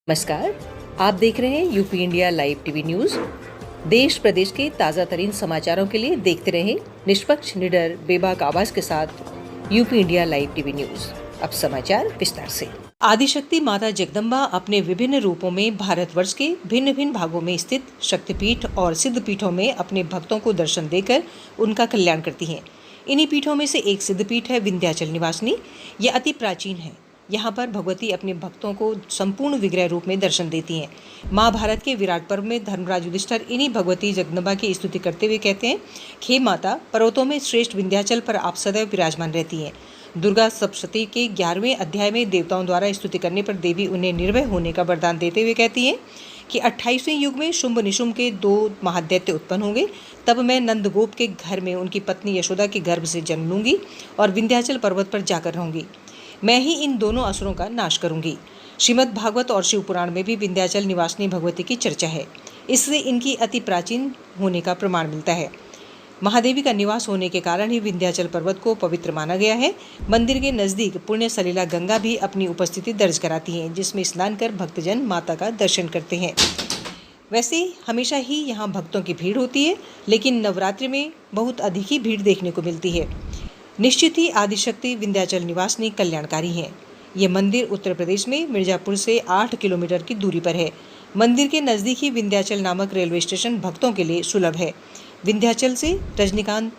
नमस्कार। आप देख रहे हैं UP India live TV news. देश प्रदेश के ताजा तरीन समाचारों के लिए देखते रहें निष्पक्ष, निडर, बेबाक आवाज के साथ UP India live TV news. अब समाचार विस्तार से। आदिशक्ति माता जगदम्बा अपने विभिन्न रूपों में भारतवर्ष के भिन्न भिन्न भागों में स्थित शक्तिपीठ और सिद्धपीठों में अपने भक्तों को दर्शन देकर उनका कल्याण करती हैं। इन्हीं पीठों में से एक सिद्धपीठ है विंध्याचल निवासिनी। यह अति प्राचीन है। यहाँ पर भगवती अपने भक्तों को संपूर्ण विग्रह रूप में दर्शन देती हैं। महाभारत के विराट पर्व में धर्मराज युधिष्ठिर इन्हीं भगवती जगदम्बा की स्तुति करते हुए कहते हैं, हे माता, पर्वतों में श्रेष्ठ विंध्याचल पर आप सदैव विराजमान रहती हैं। दुर्गा सप्तशती के 11वें अध्याय में देवताओं द्वारा स्तुति करने पर देवी उन्हें निर्भय होने का वरदान देते हुए कहती हैं कि 28वें युग में शुंभ निशुंभ के 2 महादैत्य उत्पन्न होंगे। तब मैं नंदगोप के घर में उनकी पत्नी यशोदा के गर्भ से जन्म लूंगी और विंध्याचल पर्वत पर जाकर रहूंगी। मैं ही इन दोनों असुरों का नाश करूंगी। श्रीमद् भागवत और शिव पुराण में भी विंध्याचल निवासिनी भगवती की चर्चा है। इससे इनकी अति प्राचीन होने का प्रमाण मिलता है। महादेवी का निवास होने के कारण ही विंध्याचल पर्वत को पवित्र माना गया है। मंदिर के नजदीक पुण्य सलीला गंगा भी अपनी उपस्थिति दर्ज कराती है, जिसमें स्नान कर भक्तजन माता का दर्शन करते हैं। वैसे हमेशा ही यहाँ भक्तों की भीड़ होती है, लेकिन नवरात्रि में बहुत अधिक ही भीड़ देखने को मिलती है। निश्चित ही आदिशक्ति विंध्याचल निवासिनी कल्याणकारी हैं। ये मंदिर उत्तर प्रदेश में मिर्जापुर से 8 किलोमीटर की दूरी पर है। मंदिर के नज़दीक ही विंध्याचल नामक रेलवे स्टेशन भक्तों के लिए सुलभ है। विंध्याचल से रजनीकांत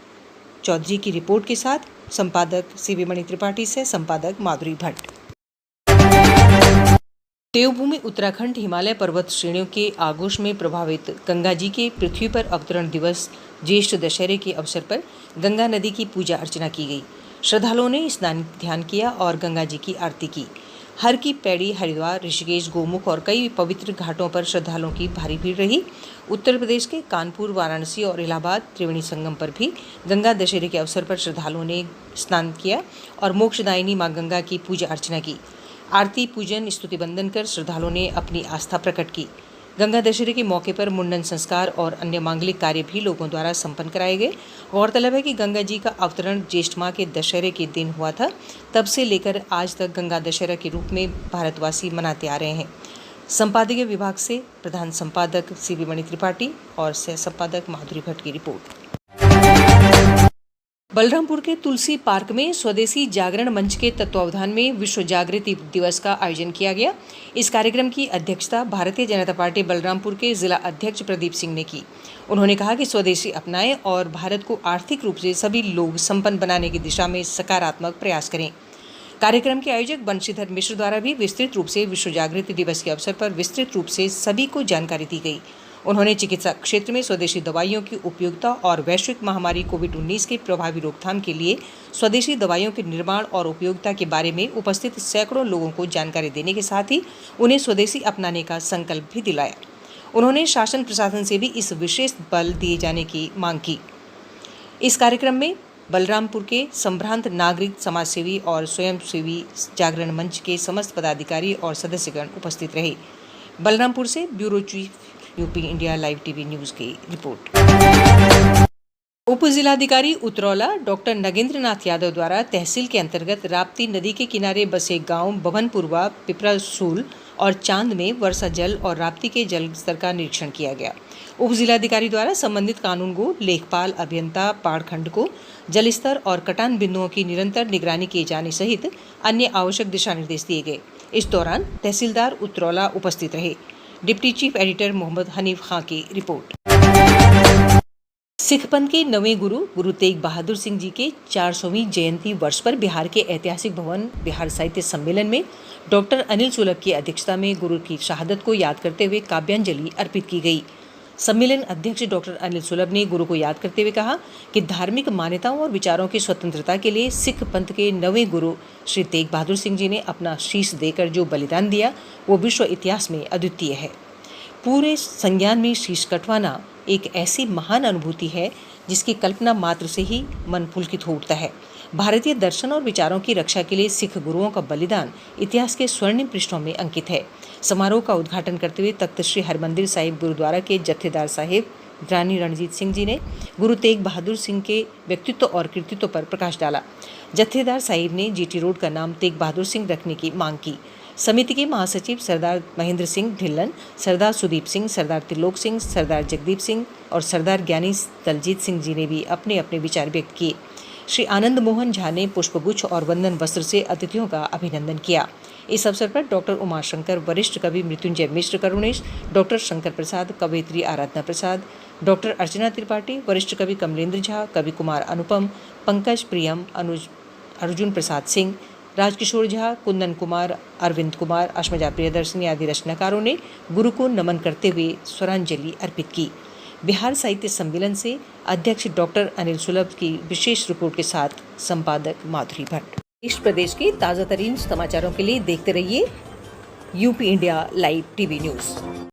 चौधरी की रिपोर्ट के साथ संपादक सीवी मणि त्रिपाठी से संपादक माधुरी भट्ट। देवभूमि उत्तराखंड हिमालय पर्वत श्रेणियों के आगोश में प्रभावित गंगा जी के पृथ्वी पर अवतरण दिवस ज्येष्ठ दशहरे के अवसर पर गंगा नदी की पूजा अर्चना की गई। श्रद्धालुओं ने स्नान ध्यान किया और गंगा जी की आरती की। हर की पैड़ी, हरिद्वार, ऋषिकेश, गोमुख और कई पवित्र घाटों पर श्रद्धालुओं की भारी भीड़ रही। उत्तर प्रदेश के कानपुर, वाराणसी और इलाहाबाद त्रिवेणी संगम पर भी गंगा दशहरे के अवसर पर श्रद्धालुओं ने स्नान किया और मोक्षदायिनी मां गंगा की पूजा अर्चना की। आरती, पूजन, स्तुति वंदन कर श्रद्धालुओं ने अपनी आस्था प्रकट की। गंगा दशहरे के मौके पर मुंडन संस्कार और अन्य मांगलिक कार्य भी लोगों द्वारा संपन्न कराए गए। गौरतलब है कि गंगा जी का अवतरण ज्येष्ठ माह के दशहरे के दिन हुआ था। तब से लेकर आज तक गंगा दशहरा के रूप में भारतवासी मनाते आ रहे हैं। संपादकीय विभाग से प्रधान संपादक सीवी मणि त्रिपाठी और सह संपादक माधुरी भट्ट की रिपोर्ट। बलरामपुर के तुलसी पार्क में स्वदेशी जागरण मंच के तत्वावधान में विश्व जागृति दिवस का आयोजन किया गया। इस कार्यक्रम की अध्यक्षता भारतीय जनता पार्टी बलरामपुर के जिला अध्यक्ष प्रदीप सिंह ने की। उन्होंने कहा कि स्वदेशी अपनाएं और भारत को आर्थिक रूप से सभी लोग संपन्न बनाने की दिशा में सकारात्मक प्रयास करें। कार्यक्रम के आयोजक बंशीधर मिश्र द्वारा भी विस्तृत रूप से विश्व जागृति दिवस के अवसर पर विस्तृत रूप से सभी को जानकारी दी गई। उन्होंने चिकित्सा क्षेत्र में स्वदेशी दवाइयों की उपयोगिता और वैश्विक महामारी कोविड-19 के प्रभावी रोकथाम के लिए स्वदेशी दवाइयों के निर्माण और उपयोगिता के बारे में उपस्थित सैकड़ों लोगों को जानकारी देने के साथ ही उन्हें स्वदेशी अपनाने का संकल्प भी दिलाया। उन्होंने शासन प्रशासन से भी इस विशेष बल दिए जाने की मांग की। इस कार्यक्रम में बलरामपुर के संभ्रांत नागरिक, समाजसेवी और स्वयंसेवी जागरण मंच के समस्त पदाधिकारी और सदस्यगण उपस्थित रहे। बलरामपुर से bureau chief UP India live TV news की रिपोर्ट। उप जिलाधिकारी उतरौला डॉक्टर नगेंद्रनाथ यादव द्वारा तहसील के अंतर्गत राप्ती नदी के किनारे बसे गांव भवनपुरवा, पिपरासूल और चांद में वर्षा जल और राप्ती के जल स्तर का निरीक्षण किया गया। उप जिलाधिकारी द्वारा संबंधित कानूनगो, लेखपाल, अभियंता, पाड़खंड को जल स्तर और कटान बिंदुओं की निरंतर निगरानी किए जाने सहित अन्य आवश्यक दिशा निर्देश दिए गए। इस दौरान तहसीलदार उतरौला उपस्थित रहे। Deputy chief editor Mohammad Hanif Khan की रिपोर्ट। सिख पंथ के नवें गुरु गुरु तेग बहादुर सिंह जी के 400वीं जयंती वर्ष पर बिहार के ऐतिहासिक भवन बिहार साहित्य सम्मेलन में डॉक्टर अनिल सुलभ की अध्यक्षता में गुरु की शहादत को याद करते हुए काव्यांजलि अर्पित की गई। सम्मेलन अध्यक्ष डॉक्टर अनिल सुलभ ने गुरु को याद करते हुए कहा कि धार्मिक मान्यताओं और विचारों की स्वतंत्रता के लिए सिख पंथ के नवें गुरु श्री तेग बहादुर सिंह जी ने अपना शीश देकर जो बलिदान दिया वो विश्व इतिहास में अद्वितीय है। पूरे संज्ञान में शीश कटवाना एक ऐसी महान अनुभूति है जिसकी कल्पना मात्र से ही मन पुलकित हो उठता है। भारतीय दर्शन और विचारों की रक्षा के लिए सिख गुरुओं का बलिदान इतिहास के स्वर्णिम पृष्ठों में अंकित है। समारोह का उद्घाटन करते हुए तख्त श्री हरमंदिर साहिब गुरुद्वारा के जत्थेदार साहिब रानी रणजीत सिंह जी ने गुरु तेग बहादुर सिंह के व्यक्तित्व और कृतित्व पर प्रकाश डाला। जत्थेदार साहिब ने जीटी रोड का नाम तेग बहादुर सिंह रखने की मांग की। समिति के महासचिव सरदार महेंद्र सिंह ढिल्लन, सरदार सुदीप सिंह, सरदार त्रिलोक सिंह, सरदार जगदीप सिंह और सरदार ज्ञानी दलजीत सिंह जी ने भी अपने अपने विचार व्यक्त किए। श्री आनंद मोहन झा ने पुष्पगुच्छ और वंदन वस्त्र से अतिथियों का अभिनंदन किया। इस अवसर पर डॉक्टर उमाशंकर, वरिष्ठ कवि मृत्युंजय मिश्र करुणेश, डॉक्टर शंकर प्रसाद, कवयित्री आराधना प्रसाद, डॉक्टर अर्चना त्रिपाठी, वरिष्ठ कवि कमलेंद्र झा, कवि कुमार अनुपम, पंकज प्रियम, अर्जुन प्रसाद सिंह, राजकिशोर झा, कुंदन कुमार, अरविंद कुमार, अश्मजा प्रियदर्शनी आदि रचनाकारों ने गुरु को नमन करते हुए स्वरांजलि अर्पित की। बिहार साहित्य सम्मेलन से अध्यक्ष डॉक्टर अनिल सुलभ की विशेष रिपोर्ट के साथ संपादक माधुरी भट्ट। देश प्रदेश के ताज़ा तरीन समाचारों के लिए देखते रहिए UP India live TV news.